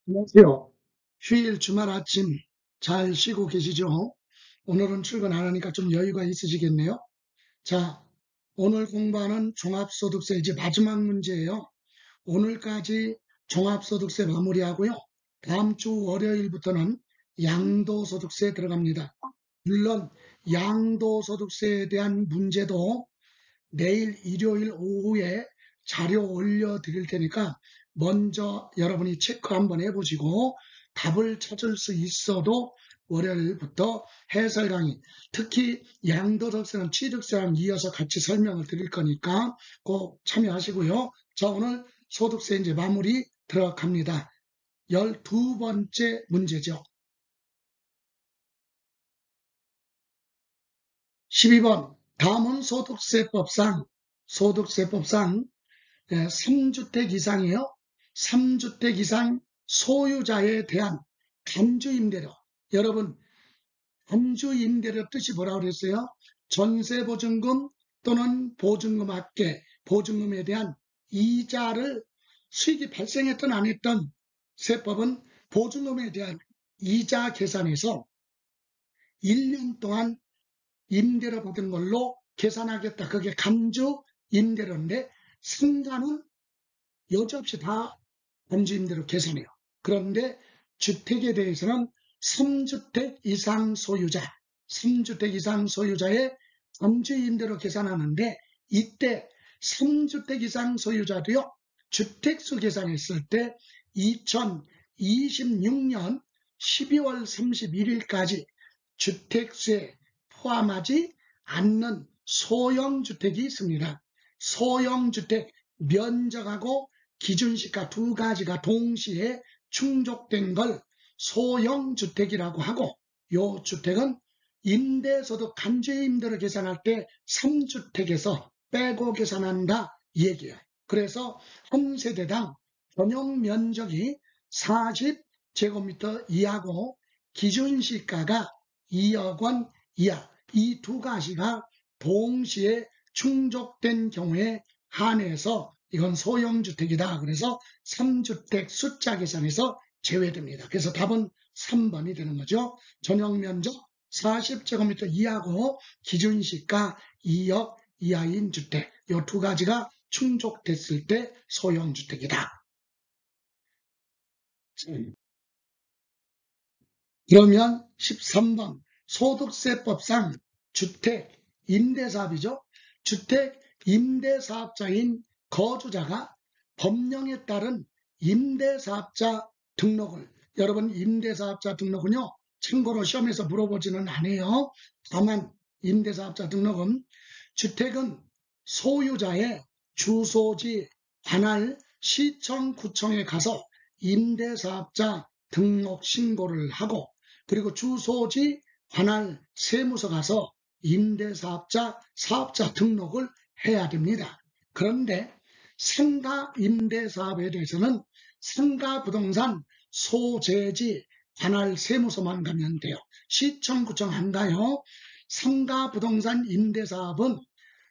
안녕하세요. 휴일 주말 아침 잘 쉬고 계시죠? 오늘은 출근 안 하니까 좀 여유가 있으시겠네요. 자, 오늘 공부하는 종합소득세 이제 마지막 문제예요. 오늘까지 종합소득세 마무리하고요. 다음 주 월요일부터는 양도소득세 들어갑니다. 물론 양도소득세에 대한 문제도 내일 일요일 오후에 자료 올려드릴 테니까 먼저 여러분이 체크 한번 해보시고 답을 찾을 수 있어도 월요일부터 해설 강의, 특히 양도소득세는 취득세랑 이어서 같이 설명을 드릴 거니까 꼭 참여하시고요. 자, 오늘 소득세 이제 마무리 들어갑니다. 12번째 문제죠. 12번. 다음은 소득세법상 3주택 이상이요. 3주택 이상 소유자에 대한 간주임대료. 여러분, 간주임대료 뜻이 뭐라고 그랬어요? 전세보증금 또는 보증금 합계, 보증금에 대한 이자를 수익이 발생했든 안 했든 세법은 보증금에 대한 이자 계산해서 1년 동안 임대료 받은 걸로 계산하겠다. 그게 간주 임대료인데 상가는 여지없이 다 간주임대로 계산해요. 그런데 주택에 대해서는 3주택 이상 소유자, 3주택 이상 소유자의 간주임대로 계산하는데 이때 3주택 이상 소유자도요. 주택수 계산했을 때 2026년 12월 31일까지 주택수에 포함하지 않는 소형주택이 있습니다. 소형주택 면적하고 기준시가 두 가지가 동시에 충족된 걸 소형주택이라고 하고, 요 주택은 임대소득 간주임대로 계산할 때 3주택에서 빼고 계산한다 이 얘기예요. 그래서 한 세대당 전용 면적이 40제곱미터 이하고 기준시가가 2억 원 이하, 이 두 가지가 동시에 충족된 경우에 한해서 이건 소형주택이다. 그래서 3주택 숫자 계산에서 제외됩니다. 그래서 답은 3번이 되는 거죠. 전용 면적 40제곱미터 이하고 기준시가 2억 이하인 주택, 이 두 가지가 충족됐을 때 소형주택이다. 그러면 13번 소득세법상 주택 임대사업이죠. 주택 임대사업자인 거주자가 법령에 따른 임대사업자 등록을, 여러분 임대사업자 등록은요 참고로 시험에서 물어보지는 않아요. 다만 임대사업자 등록은 주택은 소유자의 주소지 관할 시청 구청에 가서 임대사업자 등록 신고를 하고, 그리고 주소지 관할 세무서 가서 임대사업자 사업자 등록을 해야 됩니다. 그런데 상가 임대사업에 대해서는 상가부동산 소재지 관할 세무서만 가면 돼요. 시청구청 안 가요. 상가부동산 임대사업은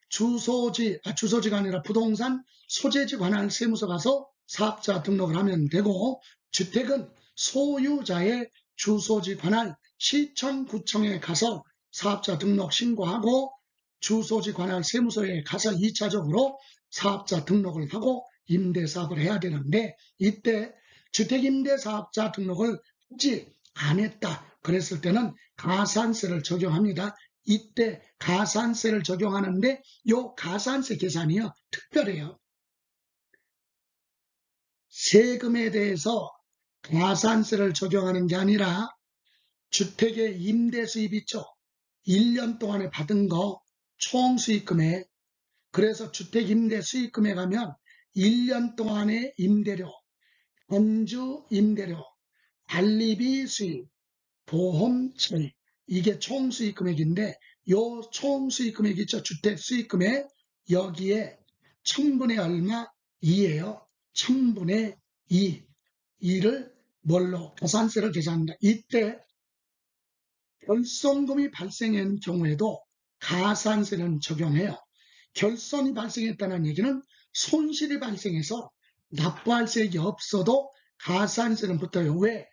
주소지가 아니라 부동산 소재지 관할 세무서 가서 사업자 등록을 하면 되고, 주택은 소유자의 주소지 관할 시청구청에 가서 사업자 등록 신고하고 주소지 관할 세무서에 가서 2차적으로 사업자 등록을 하고 임대사업을 해야 되는데, 이때 주택임대사업자 등록을 하지 않았다 그랬을 때는 가산세를 적용합니다. 이때 가산세를 적용하는데 요 가산세 계산이요 특별해요. 세금에 대해서 가산세를 적용하는 게 아니라 주택의 임대 수입 있죠. 1년 동안에 받은 거 총수익금액, 그래서 주택 임대 수익금에 가면 1년 동안의 임대료, 건주 임대료, 관리비 수입, 보험 처리, 이게 총수익금액인데 요 총수익금액 있죠. 주택 수익금액, 여기에 1000분의 얼마? 2예요. 1000분의 2. 2를 뭘로? 가산세를 계산한다. 이때 결손금이 발생한 경우에도 가산세는 적용해요. 결손이 발생했다는 얘기는 손실이 발생해서 납부할 세액이 없어도 가산세는 붙어요. 왜?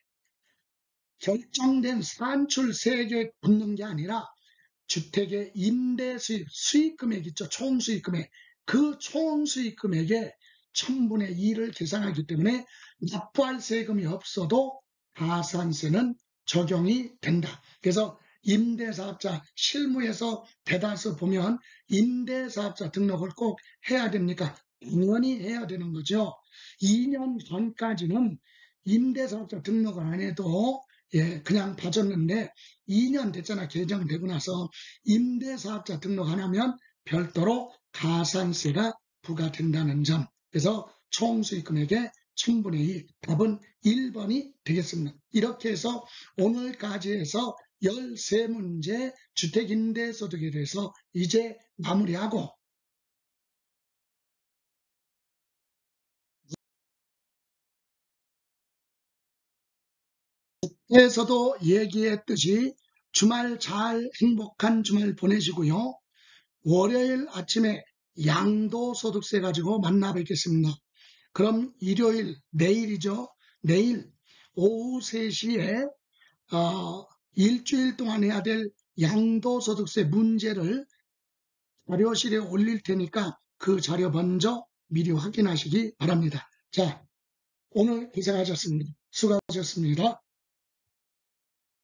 결정된 산출세액에 붙는 게 아니라 주택의 임대수익, 수익금액 있죠. 총수익금액. 그 총수익금액의 1000분의 2를 계산하기 때문에 납부할 세금이 없어도 가산세는 적용이 된다. 그래서 임대사업자 실무에서 대다수 보면 임대사업자 등록을 꼭 해야 됩니까? 당연히 해야 되는 거죠. 2년 전까지는 임대사업자 등록을 안 해도 그냥 봐줬는데 2년 됐잖아. 개정되고 나서 임대사업자 등록 안 하면 별도로 가산세가 부과된다는 점. 그래서 총수익금액의 1000분의 2, 답은 1번이 되겠습니다. 이렇게 해서 오늘까지 해서 13문제 주택임대소득에 대해서 이제 마무리하고 에서도 얘기했듯이 주말 잘 행복한 주말 보내시고요. 월요일 아침에 양도소득세 가지고 만나 뵙겠습니다. 그럼 일요일, 내일이죠. 내일 오후 3시에 일주일 동안 해야 될 양도소득세 문제를 자료실에 올릴 테니까 그 자료 먼저 미리 확인하시기 바랍니다. 자, 오늘 고생하셨습니다. 수고하셨습니다.